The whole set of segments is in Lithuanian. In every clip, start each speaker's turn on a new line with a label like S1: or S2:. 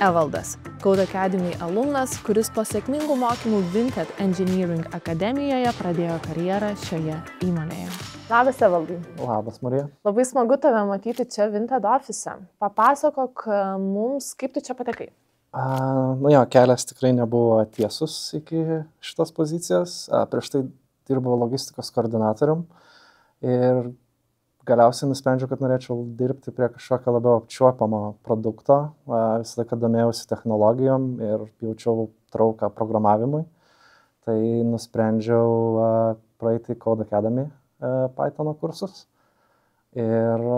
S1: Evaldas, Code Academy alumnas, kuris po sėkmingų mokymų Vinted Engineering akademijoje pradėjo karjerą šioje įmonėje. Labas, Evaldai.
S2: Labas, Marija.
S1: Labai smagu tave matyti čia Vinted ofise. Papasakok mums, kaip tu čia patekai.
S2: Kelias tikrai nebuvo tiesus iki šitos pozicijos. Prieš tai dirbau logistikos koordinatorium ir galiausiai nusprendžiau, kad norėčiau dirbti prie kažkokio labiau apčiuopamo produkto. Visą laiką domėjausi technologijom ir jaučiau trauką programavimui. Tai nusprendžiau praeiti Code Academy Python kursus. Ir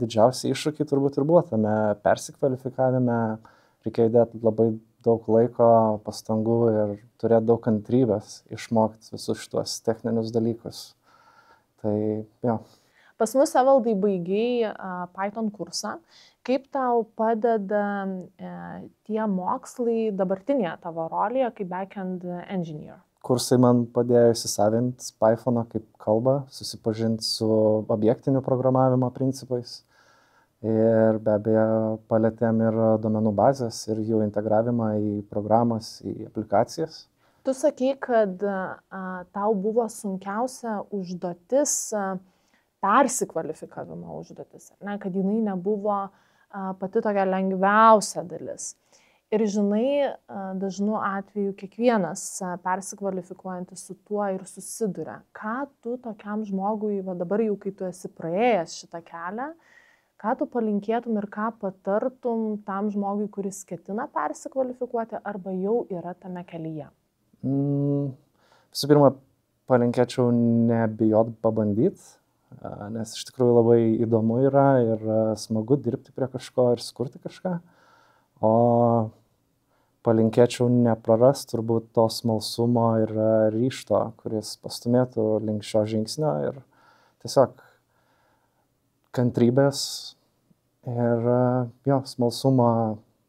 S2: didžiausi iššūkiai turbūt ir buvo tame persikvalifikavime. Reikėjo įdėti labai daug laiko, pastangų ir turėti daug kantrybės išmokti visus šitos techninius dalykus.
S1: Pas mus, Evaldai, baigiai Python kursą. Kaip tau padeda tie mokslai dabartinėje tavo rolėje kaip backend engineer?
S2: Kursai man padėjo įsisavinti Pythoną kaip kalbą, susipažinti su objektiniu programavimo principais ir be abejo palėtėm ir duomenų bazės ir jų integravimą į programas, į aplikacijas.
S1: Tu sakei, kad tau buvo sunkiausia užduotis persikvalifikavimo užduotis, kad jinai nebuvo pati tokia lengviausia dalis. Ir žinai, dažnu atveju kiekvienas persikvalifikuojantis su tuo ir susiduria. Ką tu tokiam žmogui, dabar jau kai tu esi praėjęs šitą kelią, ką tu palinkėtum ir ką patartum tam žmogui, kuris ketina persikvalifikuoti arba jau yra tame kelyje?
S2: Visų pirma, palinkėčiau nebijot pabandyti, nes iš tikrųjų labai įdomu yra ir smagu dirbti prie kažko ir sukurti kažką. O palinkėčiau neprarast turbūt to smalsumo ir ryžto, kuris pastumėtų link šio žingsnio ir tiesiog kantrybės ir smalsumo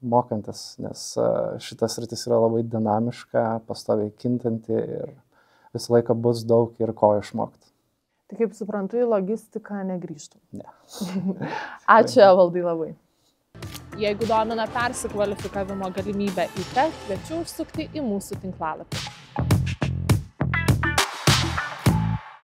S2: mokantis, nes šitas sritis yra labai dinamiška, pastoviai kintanti ir visą laiką bus daug ir ko išmokti.
S1: Tai kaip suprantu, į logistiką negrįžtum.
S2: Ne.
S1: Ačiū, Evaldai, labai. Jeigu domina persikvalifikavimo galimybę į tech, kviečiu užsukti į mūsų tinklalapį.